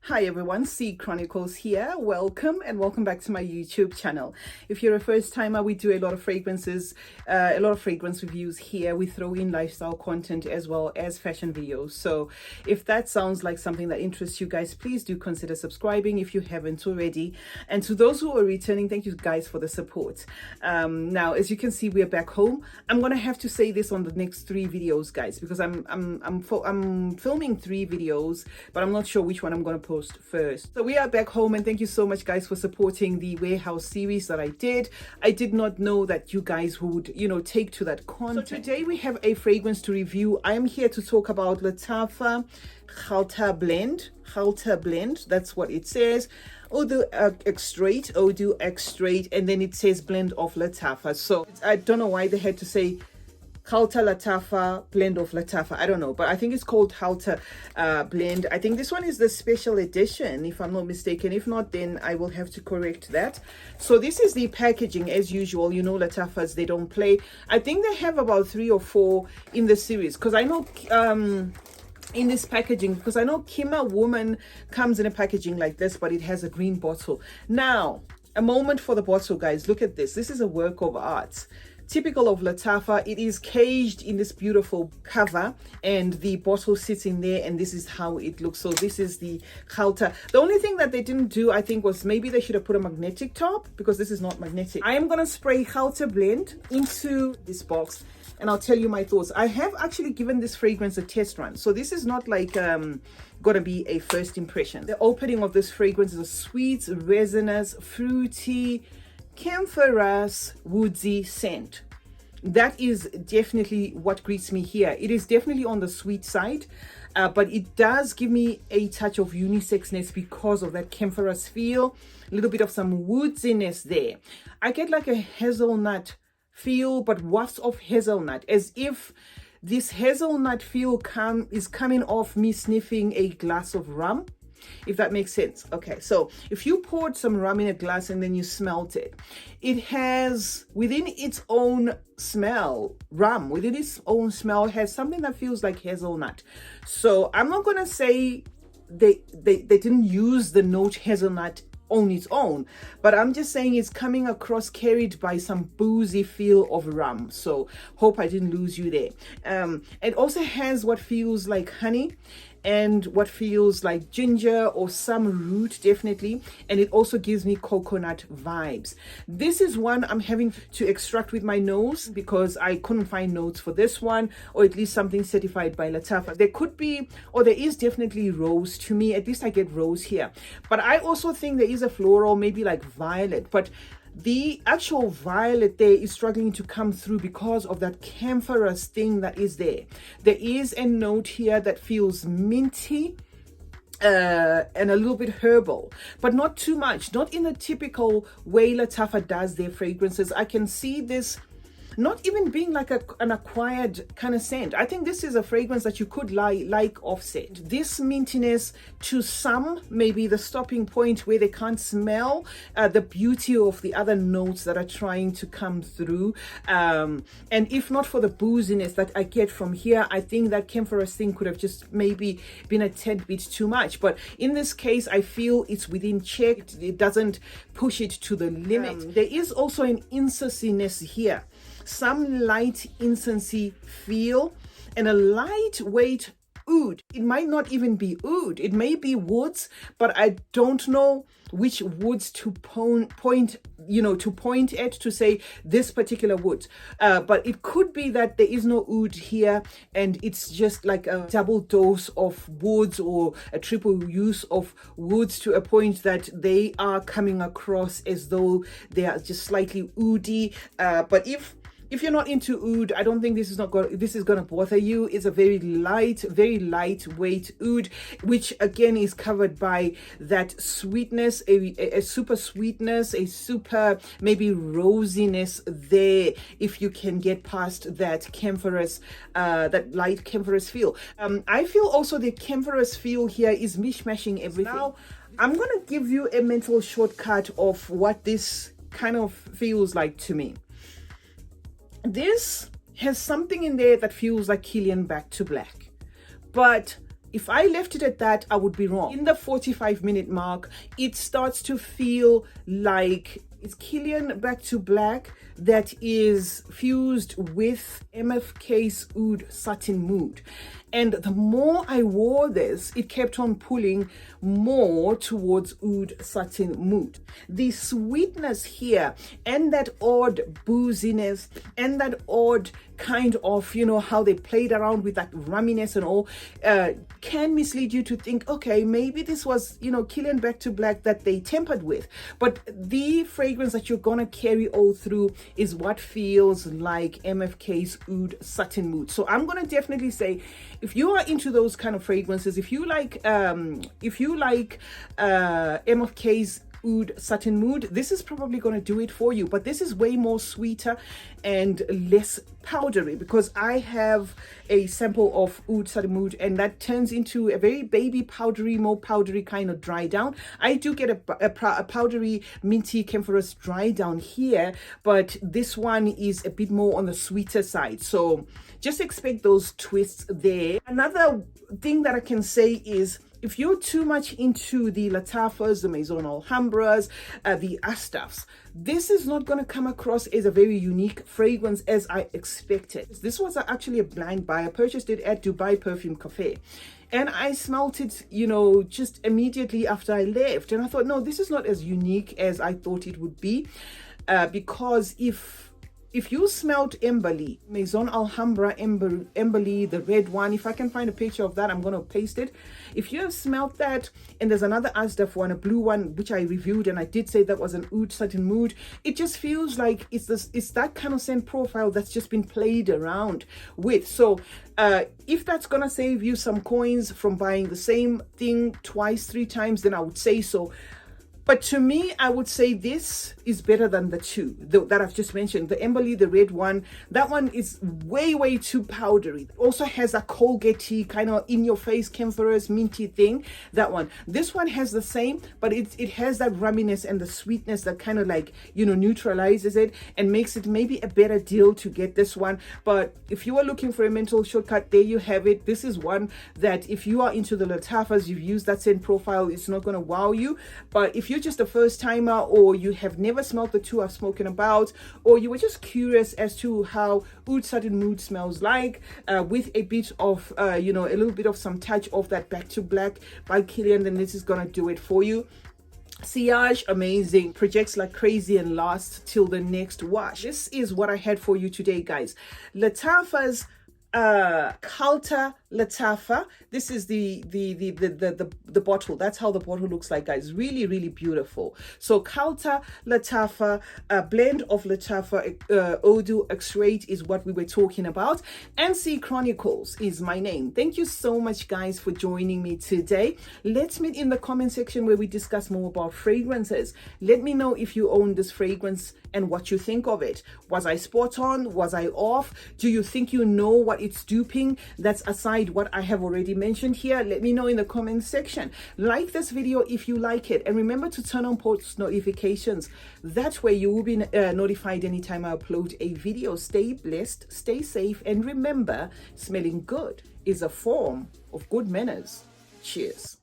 Hi everyone, CeeChronicles here. Welcome and welcome back to my YouTube channel. If you're a first timer, we do a lot of fragrances, a lot of fragrance reviews here. We throw in lifestyle content as well as fashion videos. So if that sounds like something that interests you guys, please do consider subscribing if you haven't already. And to those who are returning, thank you guys for the support. Now, as you can see, we're back home. I'm gonna have to say this on the next 3 videos, guys, because I'm filming 3 videos, but I'm not sure which one I'm gonna post first. So we are back home, and thank you so much guys for supporting the warehouse series that I did. I did not know that you guys would, take to that content. So today we have a fragrance to review. I am here to talk about Lattafa Khalta blend. Khalta blend, that's what it says. Extrait, Extrait, and then it says blend of Lattafa. So I don't know why they had to say Khalta Lattafa blend of Lattafa. I don't know, but I think it's called Khalta blend. I think this one is the special edition, if I'm not mistaken. If not, then I will have to correct that. So this is the packaging as usual. You know, Lattafas, they don't play. I think they have about 3 or 4 in the series, because I know in this packaging, because I know Kima Woman comes in a packaging like this, but it has a green bottle. Now, a moment for the bottle, guys. Look at this. This is a work of art. Typical of Lattafa, it is caged in this beautiful cover, and the bottle sits in there, and this is how it looks. So this is the Khalta. The only thing that they didn't do, I think, was maybe they should have put a magnetic top, because this is not magnetic. I am gonna spray Khalta blend into this box, and I'll tell you my thoughts. I have actually given this fragrance a test run, so this is not like gonna be a first impression. The opening of this fragrance is a sweet, resinous, fruity, camphorous, woodsy scent. That is definitely what greets me here. It is definitely on the sweet side, but it does give me a touch of unisexness because of that camphorous feel, a little bit of some woodsiness there. I get like a hazelnut feel, but wafts of hazelnut, as if this hazelnut feel is coming off me sniffing a glass of rum, if that makes sense. Okay, so if you poured some rum in a glass and then you smelt it, it has within its own smell, rum within its own smell has something that feels like hazelnut. So I'm not gonna say they didn't use the note hazelnut on its own, but I'm just saying it's coming across carried by some boozy feel of rum. So hope I didn't lose you there. It also has what feels like honey and what feels like ginger or some root, definitely, and it also gives me coconut vibes. This is one I'm having to extract with my nose because I couldn't find notes for this one, or at least something certified by Lattafa. There could be, or there is definitely rose to me. At least I get rose here, but I also think there is a floral, maybe like violet, but the actual violet there is struggling to come through because of that camphorous thing that is there. There is a note here that feels minty and a little bit herbal, but not too much, not in the typical way Lattafa does their fragrances. I can see this not even being like an acquired kind of scent. I think this is a fragrance that you could like offset. This mintiness, to some, maybe the stopping point where they can't smell the beauty of the other notes that are trying to come through. And if not for the booziness that I get from here, I think that camphorous thing could have just maybe been a tad bit too much. But in this case, I feel it's within check. It doesn't push it to the limit. There is also an incensiness here. Some light incensey feel and a lightweight oud. It might not even be oud. It may be woods, but I don't know which woods to point at to say this particular wood. But it could be that there is no oud here, and it's just like a double dose of woods or a triple use of woods to a point that they are coming across as though they are just slightly oudy. But if you're not into oud, I don't think this is gonna bother you. It's a very lightweight oud, which again is covered by that sweetness, a super sweetness, a super maybe rosiness there, if you can get past that camphorous, that light camphorous feel. I feel also the camphorous feel here is mishmashing everything. Now, I'm gonna give you a mental shortcut of what this kind of feels like to me. This has something in there that feels like Killian Back to Black, but If I left it at that, I would be wrong. In the 45-minute mark, it starts to feel like it's Kilian Back to Black that is fused with MFK's Oud Satin Mood. And the more I wore this, it kept on pulling more towards Oud Satin Mood. The sweetness here and that odd booziness and that odd kind of, you know, how they played around with that rumminess and all, can mislead you to think, okay, maybe this was, you know, Kilian Back to Black that they tempered with. But the fragrance that you're gonna carry all through is what feels like MFK's Oud Satin Mood. So I'm gonna definitely say, if you are into those kind of fragrances, if you like MFK's Oud Satin Mood, this is probably going to do it for you. But this is way more sweeter and less powdery, because I have a sample of Oud Satin Mood and that turns into a very baby powdery, more powdery kind of dry down. I do get a powdery minty camphorous dry down here, but this one is a bit more on the sweeter side, so just expect those twists there. Another thing that I can say is, if you're too much into the Lattafas, the Maison Alhambras, the Astafs, this is not going to come across as a very unique fragrance as I expected. This was actually a blind buy. I purchased it at Dubai Perfume Cafe. And I smelt it, you know, just immediately after I left. And I thought, no, this is not as unique as I thought it would be. Because if you smelt Emberly, Maison Alhambra Emberly, the red one, if I can find a picture of that, I'm going to paste it. If you have smelt that, and there's another Asdaf one, a blue one, which I reviewed, and I did say that was an Oud Satin Mood, it just feels like it's that kind of scent profile that's just been played around with. So if that's going to save you some coins from buying the same thing twice, 3 times, then I would say so. But to me, I would say this is better than the two that I've just mentioned. The Emberly, the red one, that one is way, way too powdery. It also has a Colgate-y kind of in-your-face camphorous minty thing, that one. This one has the same, but it has that rumminess and the sweetness that kind of like, you know, neutralizes it and makes it maybe a better deal to get this one. But if you are looking for a mental shortcut, there you have it. This is one that if you are into the Lattafas, you've used that scent profile, it's not going to wow you. But if you're just a first timer, or you have never smelled the two I've spoken about, or you were just curious as to how Oud Satin Mood smells like, with a bit of you know, a little bit of some touch of that Back to Black by Kilian, then this is gonna do it for you. Sillage, amazing, projects like crazy and lasts till the next wash. This is what I had for you today, guys. Lattafa's Khalta Lattafa. This is the bottle. That's how the bottle looks like, guys. Really, really beautiful. So Khalta Lattafa, a blend of Lattafa, Oud Extrait is what we were talking about, and CeeChronicles is my name. Thank you so much, guys, for joining me today. Let's meet in the comment section where we discuss more about fragrances. Let me know if you own this fragrance and what you think of it. Was I spot on? Was I off? Do you think you know what it's duping? That's aside what I have already mentioned here. Let me know in the comment section. Like this video if you like it, and remember to turn on post notifications. That way you will be notified anytime I upload a video. Stay blessed, stay safe, and remember, smelling good is a form of good manners. Cheers.